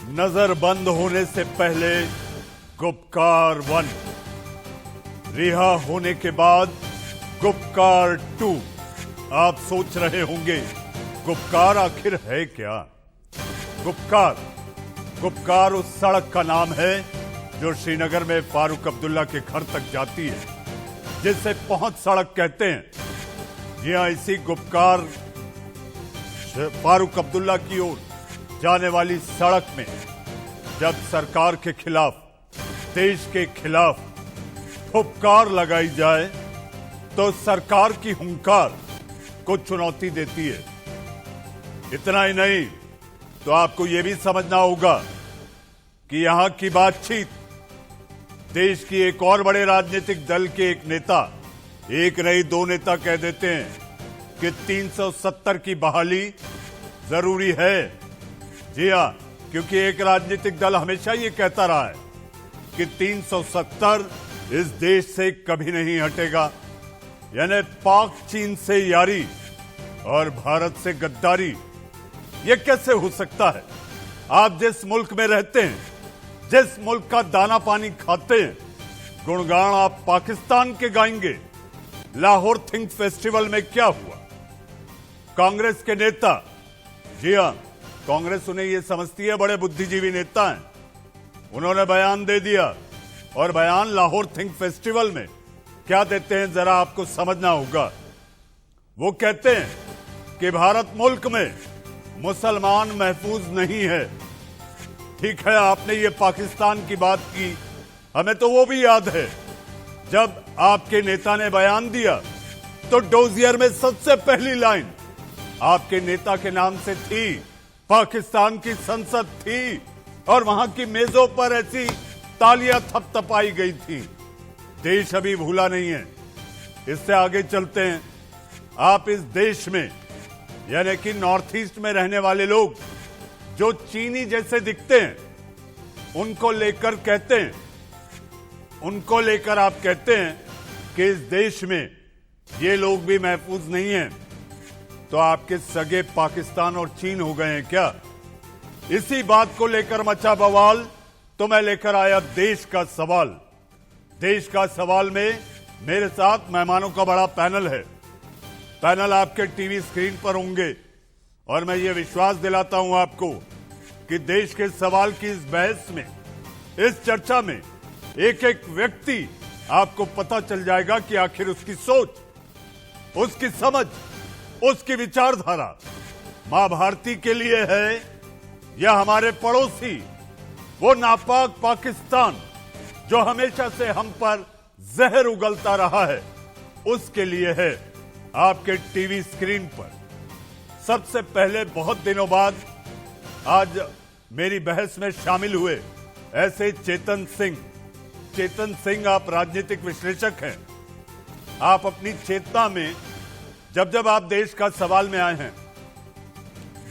नजर बंद होने से पहले गुपकार 1, रिहा होने के बाद गुपकार 2। आप सोच रहे होंगे गुपकार आखिर है क्या? गुपकार उस सड़क का नाम है जो श्रीनगर में फारूक अब्दुल्ला के घर तक जाती है, जिसे पहुंच सड़क कहते हैं। जी हां, इसी गुपकार फारूक अब्दुल्ला की ओर जाने वाली सड़क में जब सरकार के खिलाफ, देश के खिलाफ फुफकार लगाई जाए तो सरकार की हुंकार को चुनौती देती है। इतना ही नहीं तो आपको यह भी समझना होगा कि यहां की बातचीत देश की एक और बड़े राजनीतिक दल के एक नेता, एक नहीं दो नेता कह देते हैं कि 370 की बहाली जरूरी है। जी हां, क्योंकि एक राजनीतिक दल हमेशा ये कहता रहा है कि 370 इस देश से कभी नहीं हटेगा। यानी पाक चीन से यारी और भारत से गद्दारी, ये कैसे हो सकता है? आप जिस मुल्क में रहते हैं, जिस मुल्क का दाना पानी खाते हैं, गुणगान आप पाकिस्तान के गाएंगे। लाहौर थिंक फेस्टिवल में क्या हुआ? कांग्रेस के नेता, जी हां, कांग्रेस उन्हें यह समझती है बड़े बुद्धिजीवी नेता हैं, उन्होंने बयान दे दिया। और बयान लाहौर थिंक फेस्टिवल में क्या देते हैं जरा आपको समझना होगा। वो कहते हैं कि भारत मुल्क में मुसलमान महफूज नहीं है। ठीक है, आपने ये पाकिस्तान की बात की, हमें तो वो भी याद है जब आपके नेता ने बयान दिया तो डोजियर में सबसे पहली लाइन आपके नेता के नाम से थी। पाकिस्तान की संसद थी और वहां की मेजों पर ऐसी तालियां थपथपाई गई थी। देश अभी भूला नहीं है। इससे आगे चलते हैं। आप इस देश में, यानी कि नॉर्थ ईस्ट में रहने वाले लोग जो चीनी जैसे दिखते हैं, उनको लेकर आप कहते हैं कि इस देश में ये लोग भी महफूज नहीं हैं। तो आपके सगे पाकिस्तान और चीन हो गए हैं क्या? इसी बात को लेकर मचा बवाल, तो मैं लेकर आया देश का सवाल। देश का सवाल में मेरे साथ मेहमानों का बड़ा पैनल है। पैनल आपके टीवी स्क्रीन पर होंगे और मैं ये विश्वास दिलाता हूं आपको कि देश के सवाल की इस बहस में, इस चर्चा में एक एक व्यक्ति आपको पता चल जाएगा कि आखिर उसकी सोच, उसकी समझ, उसकी विचारधारा मां भारती के लिए है या हमारे पड़ोसी वो नापाक पाकिस्तान जो हमेशा से हम पर जहर उगलता रहा है, उसके लिए है। आपके टीवी स्क्रीन पर सबसे पहले बहुत दिनों बाद आज मेरी बहस में शामिल हुए ऐसे चेतन सिंह, आप राजनीतिक विश्लेषक हैं। आप अपनी चेतना में जब आप देश का सवाल में आए हैं,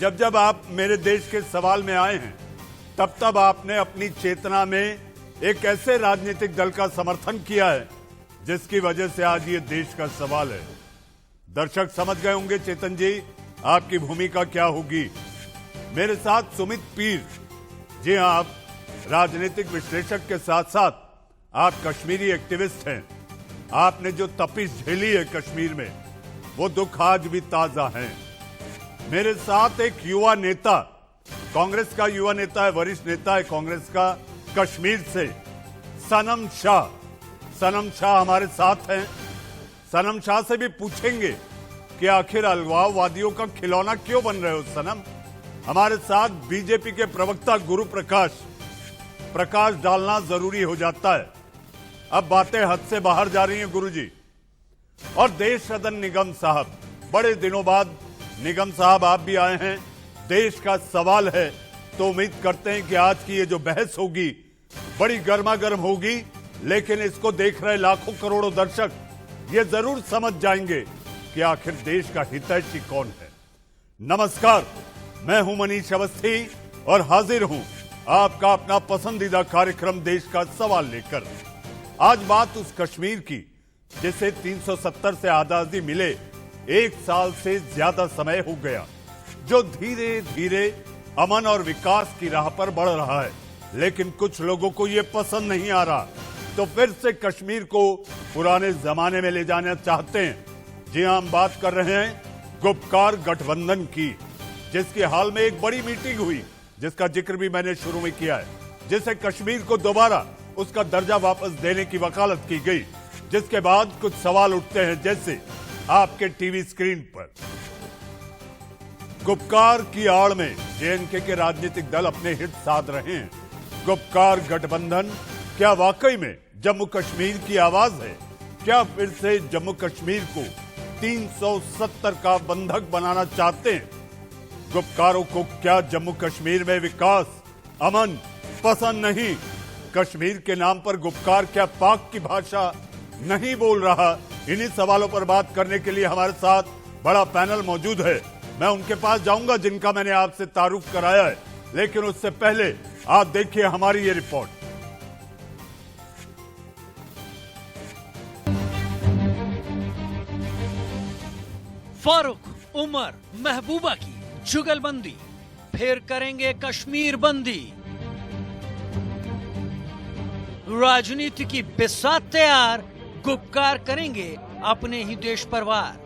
जब आप मेरे देश के सवाल में आए हैं, तब आपने अपनी चेतना में एक ऐसे राजनीतिक दल का समर्थन किया है जिसकी वजह से आज ये देश का सवाल है। दर्शक समझ गए होंगे चेतन जी आपकी भूमिका क्या होगी। मेरे साथ सुमित पीर, जी हां, आप राजनीतिक विश्लेषक के साथ साथ आप कश्मीरी एक्टिविस्ट हैं। आपने जो तपिश झेली है कश्मीर में, वो दुख आज भी ताजा है। मेरे साथ एक युवा नेता, कांग्रेस का युवा नेता है, वरिष्ठ नेता है कांग्रेस का, कश्मीर से सनम शाह हमारे साथ हैं। सनम शाह से भी पूछेंगे कि आखिर अलगाववादियों का खिलौना क्यों बन रहे हो सनम। हमारे साथ बीजेपी के प्रवक्ता गुरु प्रकाश डालना जरूरी हो जाता है। अब बातें हद से बाहर जा रही हैं गुरुजी। और देश सदन निगम साहब, बड़े दिनों बाद निगम साहब आप भी आए हैं। देश का सवाल है तो उम्मीद करते हैं कि आज की ये जो बहस होगी बड़ी गर्मा गर्म होगी, लेकिन इसको देख रहे लाखों करोड़ों दर्शक ये जरूर समझ जाएंगे कि आखिर देश का हितैषी कौन है। नमस्कार, मैं हूं मनीष अवस्थी और हाजिर हूं आपका अपना पसंदीदा कार्यक्रम देश का सवाल लेकर। आज बात उस कश्मीर की जिसे 370 से आजादी मिले 1 साल से ज्यादा समय हो गया, जो धीरे धीरे अमन और विकास की राह पर बढ़ रहा है, लेकिन कुछ लोगों को यह पसंद नहीं आ रहा, तो फिर से कश्मीर को पुराने जमाने में ले जाना चाहते हैं। जी हां, हम बात कर रहे हैं गुपकार गठबंधन की, जिसकी हाल में एक बड़ी मीटिंग हुई, जिसका जिक्र भी मैंने शुरू में किया है, जिसे कश्मीर को दोबारा उसका दर्जा वापस देने की वकालत की गई, जिसके बाद कुछ सवाल उठते हैं, जैसे आपके टीवी स्क्रीन पर। गुपकार की आड़ में जेएनके के राजनीतिक दल अपने हित साध रहे हैं। गुपकार गठबंधन क्या वाकई में जम्मू कश्मीर की आवाज है? क्या फिर से जम्मू कश्मीर को 370 का बंधक बनाना चाहते हैं? गुपकारों को क्या जम्मू कश्मीर में विकास, अमन पसंद नहीं? कश्मीर के नाम पर गुपकार क्या पाक की भाषा नहीं बोल रहा? इन्हीं सवालों पर बात करने के लिए हमारे साथ बड़ा पैनल मौजूद है। मैं उनके पास जाऊंगा जिनका मैंने आपसे तारुफ कराया है, लेकिन उससे पहले आप देखिए हमारी ये रिपोर्ट। फारूक, उमर, महबूबा की जुगलबंदी, फिर करेंगे कश्मीर बंदी। राजनीति की बिसात तैयार, गुपकार करेंगे अपने ही देश पर वार।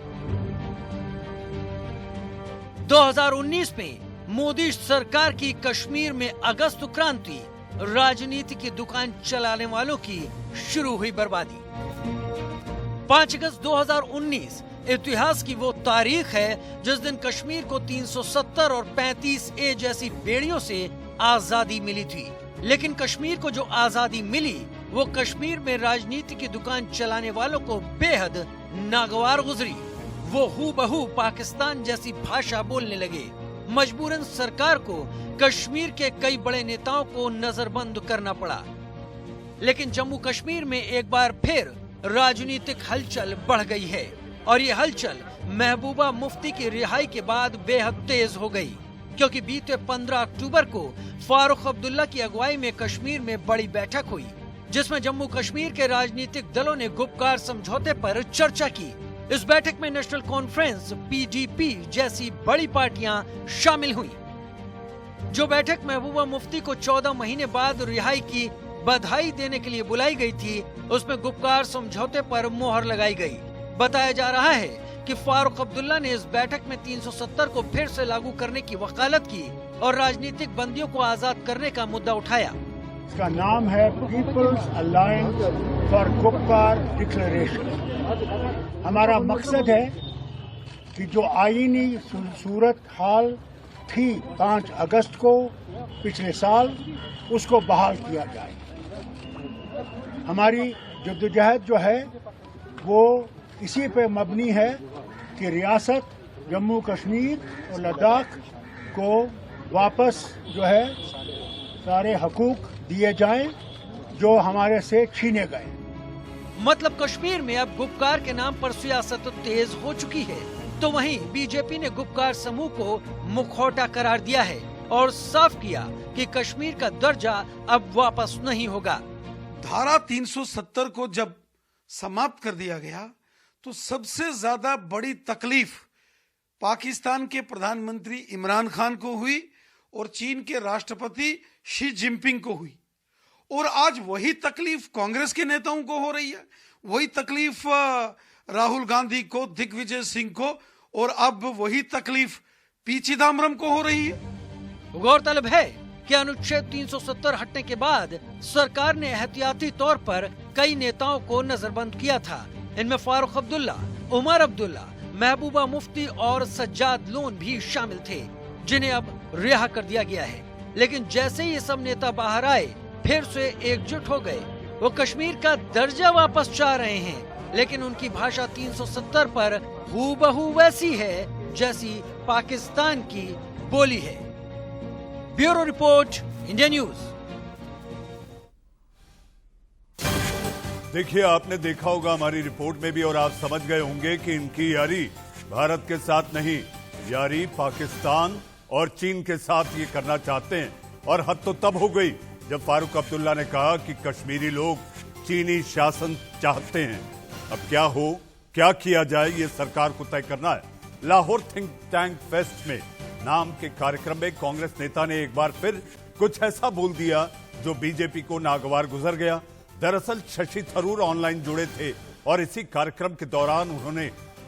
2019 में मोदी सरकार की कश्मीर में अगस्त क्रांति, राजनीति की दुकान चलाने वालों की शुरू हुई बर्बादी। 5 अगस्त 2019 इतिहास की वो तारीख है जिस दिन कश्मीर को 370 और 35A जैसी बेड़ियों से आजादी मिली थी। लेकिन कश्मीर को जो आजादी मिली वो कश्मीर में राजनीति की दुकान चलाने वालों को बेहद नागवार गुजरी। वो हूबहू पाकिस्तान जैसी भाषा बोलने लगे। मजबूरन सरकार को कश्मीर के कई बड़े नेताओं को नजरबंद करना पड़ा। लेकिन जम्मू कश्मीर में एक बार फिर राजनीतिक हलचल बढ़ गई है और ये हलचल महबूबा मुफ्ती की रिहाई के बाद बेहद तेज हो गई, क्योंकि बीते 15 अक्टूबर को फारूक अब्दुल्ला की अगुवाई में कश्मीर में बड़ी बैठक हुई, जिसमें जम्मू कश्मीर के राजनीतिक दलों ने गुपकार समझौते पर चर्चा की। इस बैठक में नेशनल कॉन्फ्रेंस, पीडीपी जैसी बड़ी पार्टियां शामिल हुई। जो बैठक महबूबा मुफ्ती को 14 महीने बाद रिहाई की बधाई देने के लिए बुलाई गई थी, उसमें गुपकार समझौते पर मोहर लगाई गई। बताया जा रहा है कि फारूक अब्दुल्ला ने इस बैठक में 370 को फिर से लागू करने की वकालत की और राजनीतिक बंदियों को आजाद करने का मुद्दा उठाया। इसका नाम है people's alliance for Gupkar declaration. हमारा मकसद है कि जो आईनी सूरत हाल थी 5 अगस्त को पिछले साल, उसको बहाल किया जाए। हमारी जद्दोजहद जो है वो इसी पे मबनी है कि रियासत जम्मू कश्मीर और लद्दाख को वापस जो है सारे हकूक दिए जाएं जो हमारे से छीने गए। मतलब कश्मीर में अब गुपकार के नाम पर सियासत तेज हो चुकी है, तो वहीं बीजेपी ने गुपकार समूह को मुखौटा करार दिया है और साफ किया कि कश्मीर का दर्जा अब वापस नहीं होगा। धारा 370 को जब समाप्त कर दिया गया तो सबसे ज्यादा बड़ी तकलीफ पाकिस्तान के प्रधानमंत्री इमरान खान को हुई और चीन के राष्ट्रपति शी जिनपिंग को हुई। और आज वही तकलीफ कांग्रेस के नेताओं को हो रही है, वही तकलीफ राहुल गांधी को, दिग्विजय सिंह को, और अब वही तकलीफ पी चिदम्बरम को हो रही है। गौरतलब है कि अनुच्छेद 370 हटने के बाद सरकार ने एहतियाती तौर पर कई नेताओं को नजरबंद किया था। इनमें फारूक अब्दुल्ला, उमर अब्दुल्ला, महबूबा मुफ्ती और सज्जाद लोन भी शामिल थे, जिन्हें अब रिहा कर दिया गया है। लेकिन जैसे ही ये सब नेता बाहर आए, फिर से एकजुट हो गए। वो कश्मीर का दर्जा वापस चाह रहे हैं, लेकिन उनकी भाषा 370 पर हूबहू वैसी है जैसी पाकिस्तान की बोली है। Bureau report, India news. देखिए, आपने देखा होगा हमारी रिपोर्ट में भी और आप समझ गए होंगे कि इनकी यारी भारत के साथ नहीं, यारी पाकिस्तान और चीन के साथ ये करना चाहते हैं। और हद तो तब हो गई जब फारूक अब्दुल्ला ने कहा कि कश्मीरी लोग चीनी शासन चाहते हैं। अब क्या हो, क्या किया जाए, ये सरकार को तय करना है। लाहौर थिंक टैंक फेस्ट में नाम के कार्यक्रम में कांग्रेस नेता ने एक बार फिर कुछ ऐसा बोल दिया जो बीजेपी को नागवार गुजर गया। दरअसल शशि थरूर ऑनलाइन जुड़े थे और इसी कार्यक्रम के दौरान उन्होंने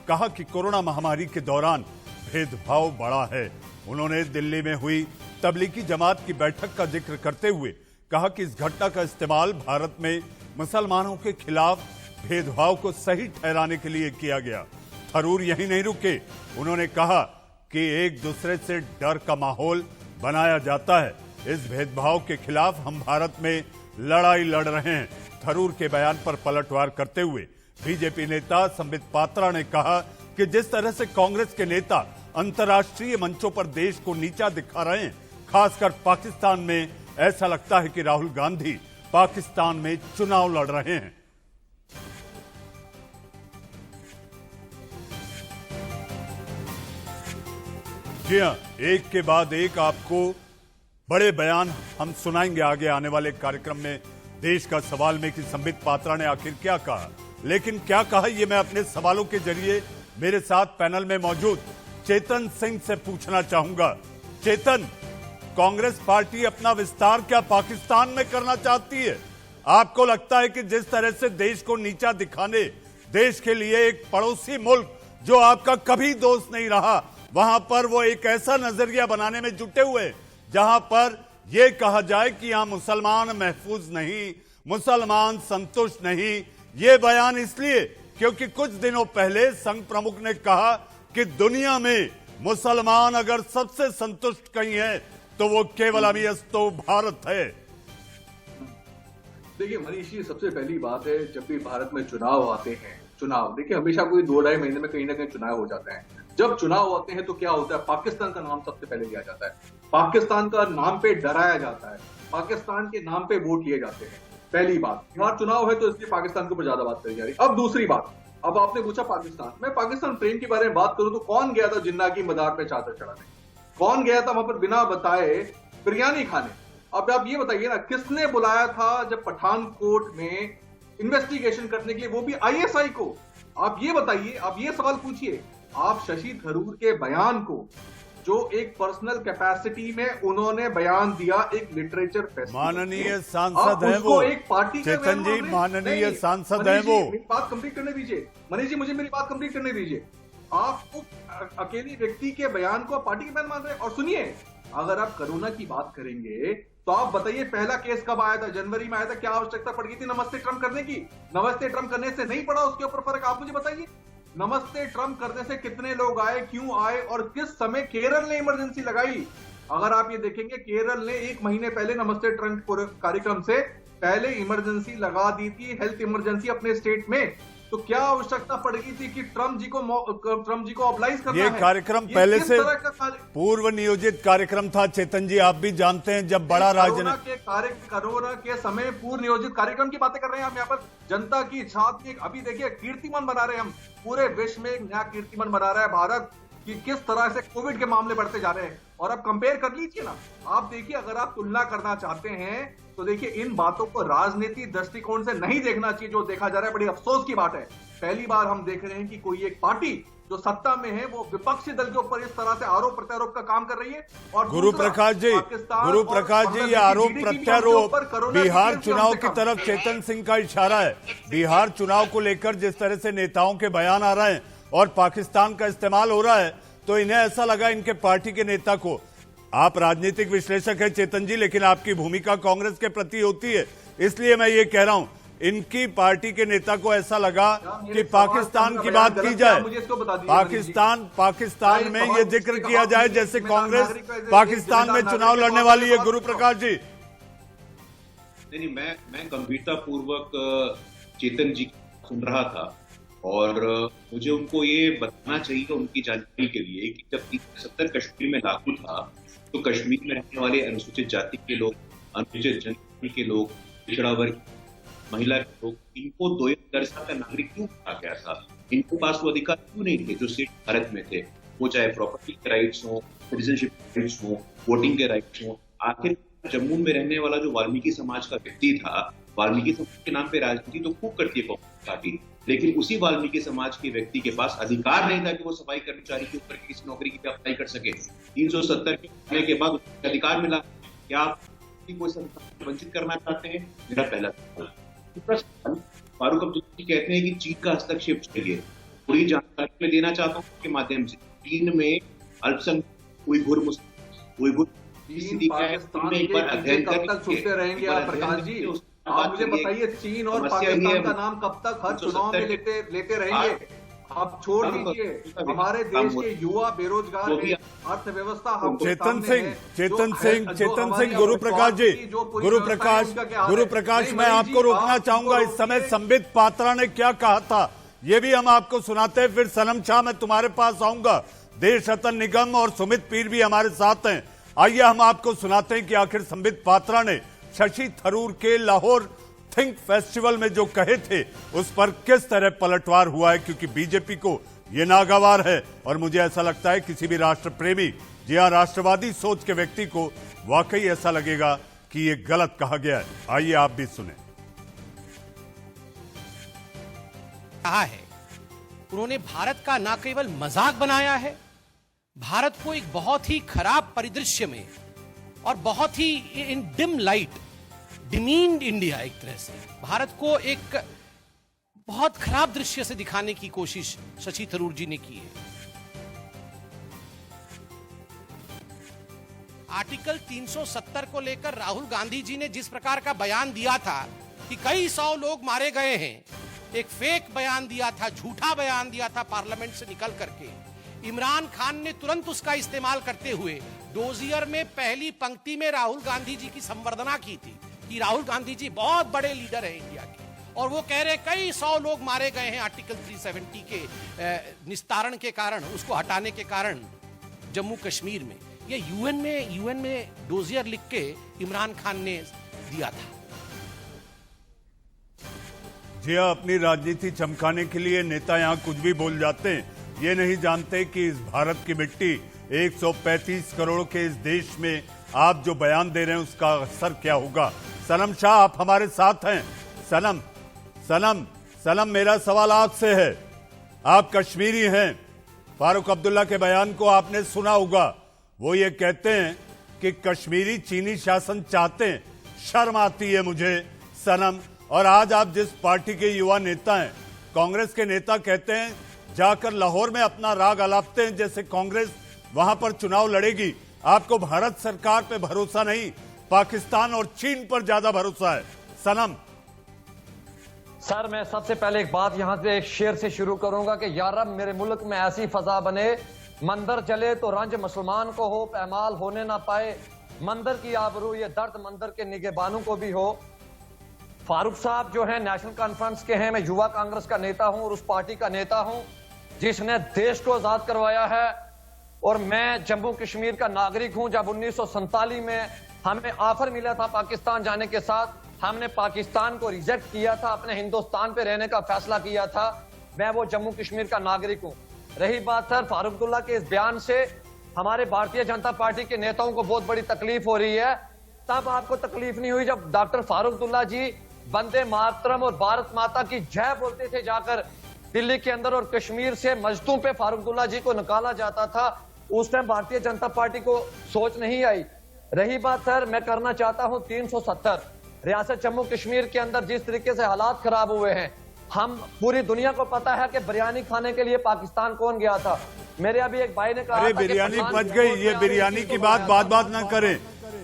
कहा कि कोरोना महामारी के दौरान भेदभाव बढ़ा है। उन्होंने दिल्ली में हुई तबलीगी जमात की बैठक का जिक्र करते हुए कहा कि इस घटना का इस्तेमाल भारत में मुसलमानों के खिलाफ भेदभाव को सही ठहराने के लिए किया गया। थरूर यहीं नहीं रुके, उन्होंने कहा कि एक दूसरे से डर का माहौल बनाया जाता है। इस भेदभाव के खिलाफ हम भारत में लड़ाई लड़ रहे हैं। थरूर के बयान पर पलटवार करते हुए बीजेपी नेता संबित पात्रा ने कहा कि जिस तरह से कांग्रेस के नेता अंतर्राष्ट्रीय मंचों पर देश को नीचा दिखा रहे हैं, खासकर पाकिस्तान में, ऐसा लगता है कि राहुल गांधी पाकिस्तान में चुनाव लड़ रहे हैं। जी हां, एक के बाद एक आपको बड़े बयान हम सुनाएंगे आगे आने वाले कार्यक्रम में। देश का सवाल में कि संबित पात्रा ने आखिर क्या कहा, लेकिन क्या कहा ये मैं अपने सवालों के जरिए मेरे साथ पैनल में मौजूद चेतन सिंह से पूछना चाहूंगा। चेतन, कांग्रेस पार्टी अपना विस्तार क्या पाकिस्तान में करना चाहती है? आपको लगता है कि जिस तरह से देश को नीचा दिखाने, देश के लिए एक पड़ोसी मुल्क जो आपका कभी दोस्त नहीं रहा, वहां पर वो एक ऐसा नजरिया बनाने में जुटे हुए जहां पर यह कहा जाए कि यहां मुसलमान महफूज नहीं, मुसलमान संतुष्ट नहीं। ये बयान इसलिए क्योंकि कुछ दिनों पहले संघ प्रमुख ने कहा कि दुनिया में मुसलमान अगर सबसे संतुष्ट कहीं है तो वो केवल अभियस्तो भारत है। देखिए मनीष जी, सबसे पहली बात है, जब भी भारत में चुनाव आते हैं, चुनाव देखिए हमेशा कोई 2-2.5 महीने में कहीं ना कहीं चुनाव हो जाते हैं। जब चुनाव आते हैं तो क्या होता है, पाकिस्तान का नाम सबसे पहले लिया जाता है, पाकिस्तान का नाम पे डराया जाता है, पाकिस्तान के नाम पे वोट लिए जाते हैं। पहली बात, यहाँ चुनाव है तो इसलिए पाकिस्तान के ऊपर ज्यादा बात करी जा रही है। अब दूसरी बात, अब आपने पूछा पाकिस्तान, मैं पाकिस्तान ट्रेन के बारे में बात करूं तो कौन गया था जिन्ना की मदार पे चादर चढ़ाने? कौन गया था वहां पर बिना बताए बिरयानी खाने? अब आप ये बताइए ना, किसने बुलाया था जब पठानकोट में इन्वेस्टिगेशन करने के लिए, वो भी आईएसआई को? आप ये बताइए, आप ये सवाल पूछिए। आप शशि थरूर के बयान को, जो एक पर्सनल कैपेसिटी में उन्होंने बयान दिया एक लिटरेचर फेस्टिवल, माननीय सांसद है वो, एक पार्टी चेतन जी माननीय सांसद है वो। मेरी बात कंप्लीट करने दीजिए मनीष जी, मुझे मेरी बात कंप्लीट करने दीजिए। आप अकेले व्यक्ति के बयान को पार्टी के बयान मान रहे हैं। और सुनिए, अगर आप कोरोना की बात करेंगे तो आप बताइए पहला केस कब आया था? जनवरी में आया था। क्या आवश्यकता पड़ गई थी नमस्ते ट्रम्प करने की? नमस्ते ट्रम्प करने से नहीं पड़ा, उसके ऊपर फर्क आप मुझे बताइए। नमस्ते ट्रम्प करने से कितने लोग आए, क्यों आए और किस समय केरल ने इमरजेंसी लगाई? अगर आप ये देखेंगे, केरल ने 1 महीने पहले नमस्ते ट्रम्प कार्यक्रम से पहले इमरजेंसी लगा दी थी, हेल्थ इमरजेंसी अपने स्टेट में। तो क्या आवश्यकता पड़ गई थी कि ट्रम्प जी को ऑब्लाइज करना? ये कार्यक्रम पहले से पूर्व नियोजित कार्यक्रम था चेतन जी, आप भी जानते हैं। जब बड़ा राजनीतिक कोरोना के समय पूर्व नियोजित कार्यक्रम की बातें कर रहे हैं हम यहाँ पर। जनता की इच्छा थी, अभी देखिए कीर्तिमान बना रहे हैं हम, पूरे विश्व में एक नया कीर्तिमान बना रहा है भारत कि किस तरह से कोविड के मामले बढ़ते जा रहे हैं। और अब कंपेयर कर लीजिए ना, आप देखिए, अगर आप तुलना करना चाहते हैं तो देखिए इन बातों को राजनीतिक दृष्टिकोण से नहीं देखना चाहिए जो देखा जा रहा है। बड़ी अफसोस की बात है, पहली बार हम देख रहे हैं कि कोई एक पार्टी जो सत्ता में है वो विपक्षी दल के ऊपर इस तरह से आरोप प्रत्यारोप का काम कर रही है। और गुरु प्रकाश जी, ये आरोप प्रत्यारोप बिहार चुनाव की तरफ चेतन सिंह का इशारा है। बिहार चुनाव को लेकर जिस तरह से नेताओं के बयान आ रहे हैं और पाकिस्तान का इस्तेमाल हो रहा है, तो इन्हें ऐसा लगा इनके पार्टी के नेता को। आप राजनीतिक विश्लेषक हैं चेतन जी, लेकिन आपकी भूमिका कांग्रेस के प्रति होती है, इसलिए मैं ये कह रहा हूं, इनकी पार्टी के नेता को ऐसा लगा कि पाकिस्तान की बात की जाए, पाकिस्तान में ये जिक्र किया जाए जैसे कांग्रेस पाकिस्तान में चुनाव लड़ने वाली है। गुरु प्रकाश जी, नहीं, मैं गंभीरता पूर्वक चेतन जी सुन रहा था और मुझे उनको ये बताना चाहिए उनकी जानकारी के लिए कि जब 370 कश्मीर में लागू था तो कश्मीर में रहने वाले अनुसूचित जाति के लोग, अनुसूचित जनजाति के लोग, पिछड़ा वर्ग, महिला के लोग, इनको 2000 का नागरिक क्यों कहा गया था? इनके पास वो अधिकार क्यों नहीं थे जो सिर्फ भारत में थे? वो चाहे प्रॉपर्टी के राइट्स हो, सिटीजनशिप राइट्स हो, वोटिंग के राइट्स हो। आखिर जम्मू में रहने वाला जो वाल्मीकि समाज का व्यक्ति था वाल्मीकि समाज के नाम पे राजनीति तो खूब करती है कांग्रेस पार्टी, लेकिन उसी वाल्मीकि समाज के व्यक्ति के पास अधिकार नहीं था कि वो सफाई कर्मचारी के ऊपर किसी नौकरी की अप्लाई कर सके। 370 के होने के बाद उसको अधिकार मिला। क्या आप कोई संस्थान से वंचित करना चाहते हैं? मेरा पहला सवाल। दूसरा सवाल, फारूक अब्दुल्ला जी कहते हैं कि चीन का हस्तक्षेप चाहिए। पूरी जानकारी में देना चाहता हूँ के माध्यम से, चीन में अल्पसंख्यक उइघुर स्थिति क्या है, उनमें एक बार अध्ययन कब तक सुनते रहेंगे आप प्रकाश जी? आप मुझे बताइए, चीन और पाकिस्तान का नाम कब तक हर चुनाव में लेते रहेंगे? आप छोड़ दीजिए, हमारे देश के युवा बेरोजगार, अर्थव्यवस्था चेतन सिंह, गुरु प्रकाश मैं आपको रोकना चाहूंगा। इस समय संबित पात्रा ने क्या कहा था ये भी हम आपको सुनाते हैं, फिर सनम शाह मैं तुम्हारे पास आऊंगा। देश रतन निगम और सुमित पीर भी हमारे साथ हैं। आइए हम आपको सुनाते हैं कि आखिर संबित पात्रा ने शशि थरूर के लाहौर थिंक फेस्टिवल में जो कहे थे उस पर किस तरह पलटवार हुआ है, क्योंकि बीजेपी को यह नागवार है और मुझे ऐसा लगता है किसी भी राष्ट्र प्रेमी, जी हां, राष्ट्रवादी सोच के व्यक्ति को वाकई ऐसा लगेगा कि यह गलत कहा गया है। आइए आप भी सुने। कहा है उन्होंने भारत का न केवल मजाक बनाया है, भारत को एक बहुत ही खराब परिदृश्य में और बहुत ही इन डिम लाइट डिमीन्ड इंडिया, एक तरह से भारत को एक बहुत खराब दृश्य से दिखाने की कोशिश शशि थरूर जी ने की है। आर्टिकल 370 को लेकर राहुल गांधी जी ने जिस प्रकार का बयान दिया था कि कई 100 लोग मारे गए हैं, एक फेक बयान दिया था, झूठा बयान दिया था पार्लियामेंट से निकल करके। इमरान खान ने तुरंत उसका इस्तेमाल करते हुए डोजियर में पहली पंक्ति में राहुल गांधी जी की संवर्धना की थी कि राहुल गांधी जी बहुत बड़े लीडर हैं इंडिया के, और वो कह रहे कई 100 लोग मारे गए हैं आर्टिकल 370 के निस्तारण के कारण, उसको हटाने के कारण जम्मू कश्मीर में। ये यूएन में डोजियर लिख के इमरान खान ने दिया था। जी हाँ, अपनी राजनीति चमकाने के लिए नेता यहां कुछ भी बोल जाते हैं, ये नहीं जानते कि इस भारत की मिट्टी 135 करोड़ के इस देश में आप जो बयान दे रहे हैं उसका असर क्या होगा। सनम शाह आप हमारे साथ हैं। सनम मेरा सवाल आपसे है, आप कश्मीरी हैं, फारूक अब्दुल्ला के बयान को आपने सुना होगा। वो ये कहते हैं कि कश्मीरी चीनी शासन चाहते हैं। शर्म आती है मुझे सनम। और आज आप जिस पार्टी के युवा नेता हैं, कांग्रेस के नेता कहते हैं जाकर लाहौर में अपना राग अलापते हैं जैसे कांग्रेस वहां पर चुनाव लड़ेगी। आपको भारत सरकार पे भरोसा नहीं, पाकिस्तान और चीन पर ज्यादा भरोसा है। सनम सर, मैं सबसे पहले एक बात यहां से एक शेर से शुरू करूंगा कि या रब मेरे मुल्क में ऐसी फजा बने, मंदिर चले तो रंज मुसलमान को हो, पैमाल होने ना पाए मंदिर की आबरू, ये दर्द मंदिर के निगहबानों को भी हो। फारूक साहब जो है नेशनल कॉन्फ्रेंस के हैं, मैं युवा कांग्रेस का नेता हूं और उस पार्टी का नेता हूं जिसने देश को आजाद करवाया है, और मैं जम्मू कश्मीर का नागरिक हूं। जब 1947 में हमें ऑफर मिला था पाकिस्तान जाने के साथ, हमने पाकिस्तान को रिजेक्ट किया था, अपने हिंदुस्तान पे रहने का फैसला किया था। मैं वो जम्मू कश्मीर का नागरिक हूं। रही बात सर फारूक अब्दुल्ला के इस बयान से, हमारे भारतीय जनता पार्टी के नेताओं को बहुत बड़ी तकलीफ हो रही है। तब आपको तकलीफ नहीं हुई जब डॉक्टर फारूक अब्दुल्ला जी वंदे मातरम और भारत माता की जय बोलते थे जाकर दिल्ली के अंदर, और कश्मीर से मस्जिदों पे फारूक अब्दुल्ला जी को निकाला जाता था। उस टाइम भारतीय जनता पार्टी को सोच नहीं आई। रही बात सर, मैं करना चाहता हूं 370 रियासत जम्मू कश्मीर के अंदर जिस तरीके से हालात खराब हुए हैं, हम पूरी दुनिया को पता है कि बिरयानी खाने के लिए पाकिस्तान कौन गया था। मेरे अभी एक भाई ने कहा, अरे बिरयानी पच गई, ये बिरयानी की बात ना करें।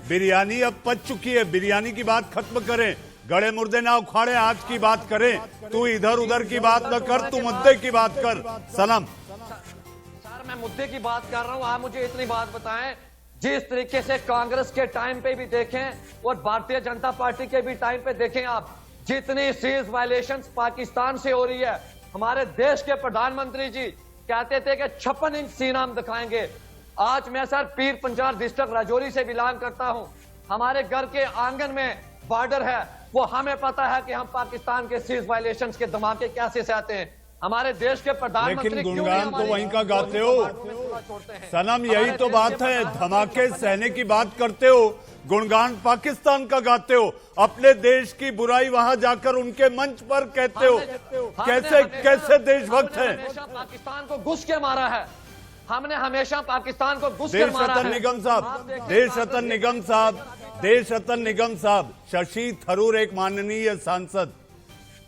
बिरयानी अब पच चुकी है, बिरयानी की बात खत्म करें, गड़े मुर्दे ना उखाड़े, आज की बात करें। तू इधर उधर की बात न कर, तू मुद्दे की बात कर। सनम सर, मैं मुद्दे की बात कर रहा हूं, आप मुझे इतनी बात बताएं, जिस तरीके से कांग्रेस के टाइम पे भी देखें और भारतीय जनता पार्टी के भी टाइम पे देखें, आप जितनी सीज वायलेशंस पाकिस्तान से हो रही है, हमारे देश के प्रधानमंत्री जी कहते थे कि 56 इंच सीना हम दिखाएंगे। आज मैं सर पीर पंजाल डिस्ट्रिक्ट राजौरी से बिलोंग करता हूं, हमारे घर के आंगन में बॉर्डर है, वो हमें पता है कि हम पाकिस्तान के सीज वायलेशंस के धमाके कैसे सहते हैं। हमारे देश के प्रधानमंत्री लेकिन क्यों गुणगान नहीं तो हमारे वहीं का गाते हो छोड़ते हैं? सनम, यही हमारे तो देश बात के है। प्रधानमंत्री धमाके सहने की बात करते हो, गुणगान पाकिस्तान का गाते हो, अपने देश की बुराई वहां जाकर उनके मंच पर कहते हो। कैसे देशभक्त हमने हैं? हमेशा पाकिस्तान को घुस के मारा है। हमने हमेशा पाकिस्तान को घुस के देश मारा रतन है। निगम साहब, देश रतन निगम साहब, देश रतन निगम साहब, शशि थरूर एक माननीय सांसद,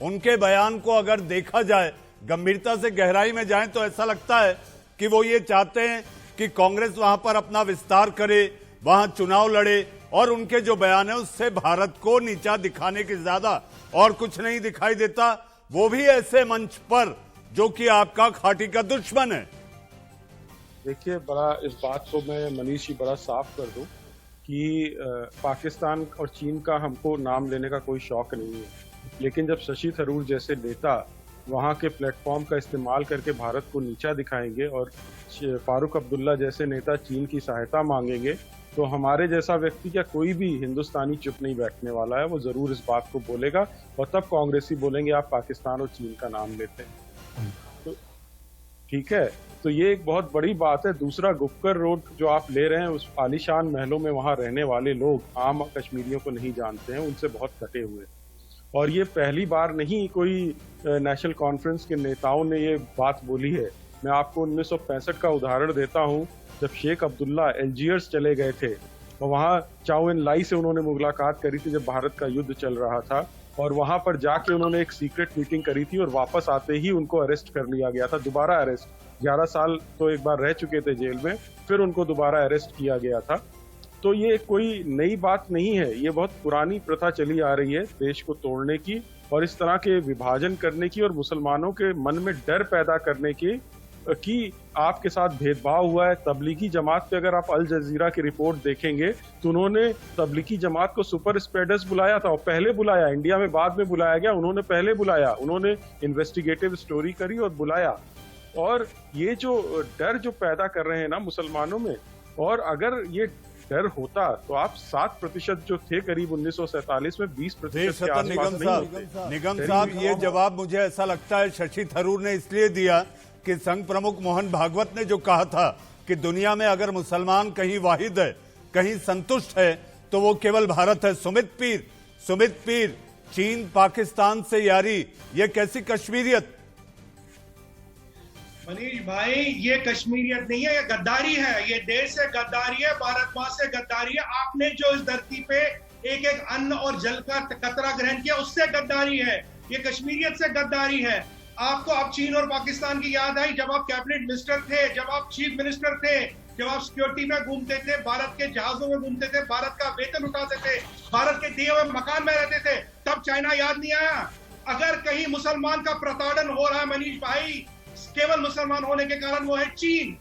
उनके बयान को अगर देखा जाए, गंभीरता से गहराई में जाएं तो ऐसा लगता है कि वो ये चाहते हैं कि कांग्रेस वहां पर अपना विस्तार करे, वहां चुनाव लड़े, और उनके जो बयान है उससे भारत को नीचा दिखाने के ज्यादा और कुछ नहीं दिखाई देता, वो भी ऐसे मंच पर जो कि आपका खाटी का दुश्मन है। देखिए, बड़ा इस बात को मैं मनीष जी बड़ा साफ कर दूं कि पाकिस्तान और चीन का हमको नाम लेने का कोई शौक नहीं है, लेकिन जब शशि थरूर जैसे नेता वहाँ के प्लेटफॉर्म का इस्तेमाल करके भारत को नीचा दिखाएंगे और फारूक अब्दुल्ला जैसे नेता चीन की सहायता मांगेंगे, तो हमारे जैसा व्यक्ति या कोई भी हिंदुस्तानी चुप नहीं बैठने वाला है। वो जरूर इस बात को बोलेगा और तब कांग्रेसी बोलेंगे आप पाकिस्तान और चीन का नाम लेते हैं। तो ठीक है, तो ये एक बहुत बड़ी बात है। दूसरा, गुपकर रोड जो आप ले रहे हैं, उस आलीशान महलों में वहाँ रहने वाले लोग आम कश्मीरियों को नहीं जानते हैं, उनसे बहुत कटे हुए। और ये पहली बार नहीं कोई नेशनल कॉन्फ्रेंस के नेताओं ने ये बात बोली है। मैं आपको 1965 का उदाहरण देता हूँ, जब शेख अब्दुल्ला एल्जियर्स चले गए थे और वहाँ चाउ एन लाई से उन्होंने मुलाकात करी थी जब भारत का युद्ध चल रहा था, और वहाँ पर जाके उन्होंने एक सीक्रेट मीटिंग करी थी और वापस आते ही उनको अरेस्ट कर लिया गया था, दोबारा अरेस्ट। 11 साल तो एक बार रह चुके थे जेल में, फिर उनको दोबारा अरेस्ट किया गया था। तो ये कोई नई बात नहीं है, ये बहुत पुरानी प्रथा चली आ रही है देश को तोड़ने की और इस तरह के विभाजन करने की और मुसलमानों के मन में डर पैदा करने की कि आपके साथ भेदभाव हुआ है। तबलीगी जमात पे अगर आप अल जजीरा की रिपोर्ट देखेंगे तो उन्होंने तबलीगी जमात को सुपर स्प्रेडर्स बुलाया था, और पहले बुलाया, इंडिया में बाद में बुलाया गया, उन्होंने पहले बुलाया, उन्होंने इन्वेस्टिगेटिव स्टोरी करी और बुलाया। और ये जो डर जो पैदा कर रहे हैं ना मुसलमानों में, और अगर ये डर होता तो आप 7% जो थे करीब 1947 में 20% के आसपास निगम साहब, ये जवाब मुझे ऐसा लगता है शशि थरूर ने इसलिए दिया कि संघ प्रमुख मोहन भागवत ने जो कहा था कि दुनिया में अगर मुसलमान कहीं वाहिद है, कहीं संतुष्ट है, तो वो केवल भारत है। सुमित पीर, चीन पाकिस्तान से यारी, ये कैसी कश्मीरियत? मनीष भाई, ये कश्मीरियत नहीं है, ये गद्दारी है। ये देश से गद्दारी है, भारत माँ से गद्दारी है। आपने जो इस धरती पे एक एक अन्न और जल का कतरा ग्रहण किया, उससे गद्दारी है। ये कश्मीरियत से गद्दारी है। आपको अब चीन और पाकिस्तान की याद आई जब आप कैबिनेट मिनिस्टर थे, जब आप चीफ मिनिस्टर थे, जब आप सिक्योरिटी में घूमते थे, भारत के जहाजों में घूमते थे, भारत का वेतन उठाते थे, भारत के दिए हुए मकान में रहते थे, तब चाइना याद नहीं आया? अगर कहीं मुसलमान का प्रताड़न हो रहा है मनीष भाई, केवल मुसलमान होने के कारण, वो है चीन।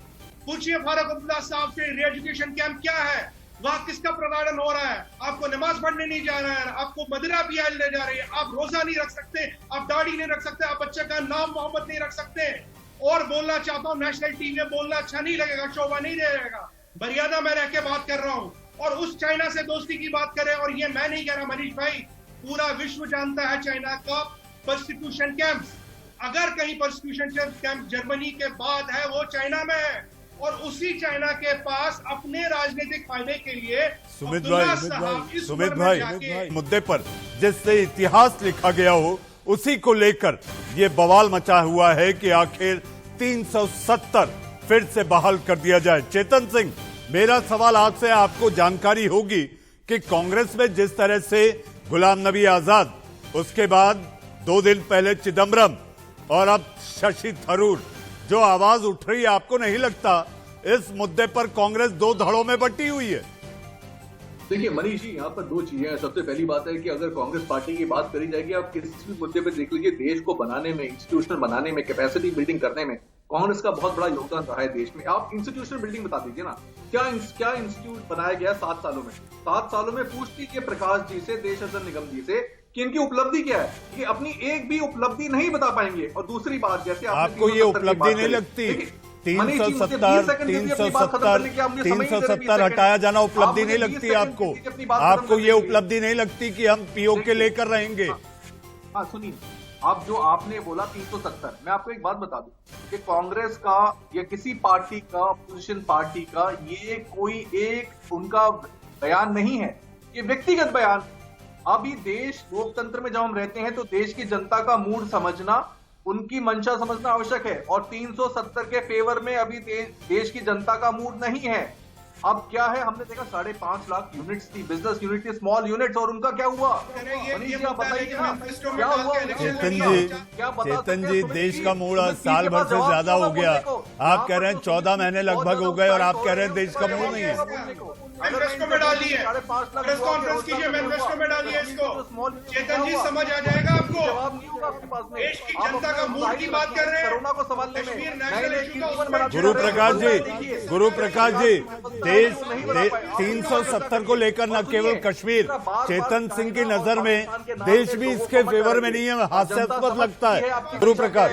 पूछिए फारूक अब्दुल्ला साहब से, री एजुकेशन कैंप क्या है, वहां किसका प्रताड़न हो रहा है? आपको नमाज पढ़ने नहीं जा रहा है, आपको मदिरा पियाई ले जा रही है, आप रोजा नहीं रख सकते, आप दाढ़ी नहीं रख सकते, आप बच्चे का नाम मोहम्मद नहीं रख सकते। और बोलना चाहता हूँ, नेशनल टीवी में बोलना अच्छा नहीं लगेगा, शोभा नहीं रहेगा, मर्यादा में रह के बात कर रहा हूँ। और उस चाइना से दोस्ती की बात करें, और ये मैं नहीं कह रहा मनीष भाई, पूरा विश्व जानता है चाइना का परसिक्यूशन कैंप्स। अगर कहीं परसिक्यूशन कैंप जर्मनी के बाद है, वो चाइना में है, और उसी चाइना के पास अपने राजनीतिक फायदे के लिए सुमित भाई, मुद्दे पर जिससे इतिहास लिखा गया हो उसी को लेकर ये बवाल मचा हुआ है कि आखिर 370 फिर से बहाल कर दिया जाए। चेतन सिंह, मेरा सवाल आपसे, आपको जानकारी होगी कि कांग्रेस में जिस तरह से गुलाम नबी आजाद, उसके बाद 2 दिन पहले चिदम्बरम और अब शशि थरूर, जो आवाज उठ रही है, आपको नहीं लगता इस मुद्दे पर कांग्रेस 2 धड़ों में बटी हुई है? देखिए मनीष जी, यहाँ पर 2 चीजें हैं। सबसे पहली बात है कि अगर कांग्रेस पार्टी की बात करी जाएगी, आप किसी भी मुद्दे पर देख लीजिए, देश को बनाने में, इंस्टीट्यूशनल बनाने में, कैपेसिटी बिल्डिंग करने में कांग्रेस का बहुत बड़ा योगदान रहा है देश में। आप इंस्टीट्यूशनल बिल्डिंग बता दीजिए ना, क्या इंस्टीट्यूट बनाया गया 7 सालों में? 7 सालों में पूछ लीजिए प्रकाश जी से, देश रतन निगम जी से, कि इनकी उपलब्धि क्या है। ये अपनी एक भी उपलब्धि नहीं बता पाएंगे। और दूसरी बात, जैसे आपको ये उपलब्धि नहीं लगती? 370 हटाया जाना उपलब्धि नहीं लगती आपको? आपको ये उपलब्धि नहीं लगती कि हम पीओके लेकर रहेंगे? हाँ सुनिए, अब जो आपने बोला 370, मैं आपको एक बात बता दूं कि कांग्रेस का या किसी पार्टी का, अपोजिशन पार्टी का ये कोई एक उनका बयान नहीं है, ये व्यक्तिगत बयान। अभी देश लोकतंत्र में जब हम रहते हैं तो देश की जनता का मूड समझना, उनकी मंशा समझना आवश्यक है, और 370 के फेवर में अभी देश की जनता का मूड नहीं है। अब क्या है, हमने देखा 5.5 लाख यूनिट्स थी, बिजनेस यूनिट थी, स्मॉल यूनिट्स, और उनका क्या हुआ? मनीष जी आप बताइए ना, क्या हुआ? चेतन जी देश का मूड आज साल भर से ज्यादा हो गया। आप कह रहे हैं 14 महीने लगभग हो गए और आप कह रहे हैं देश का मूड नहीं है। मैनिफेस्टो में डालिए, प्रेस कॉन्फ्रेंस कीजिए, मैनिफेस्टो में डालिए इसको। चेतन जी समझ आ जाएगा आपको। देश की जनता का मूड की बात कर रहे हैं, कोरोना को संभालने कश्मीर नेशनल इशू का उस पर गुरु प्रकाश जी, देश 370 को लेकर न केवल कश्मीर, चेतन सिंह की नजर में देश भी इसके फेवर में नहीं है, हास्यास्पद लगता है। गुरु प्रकाश,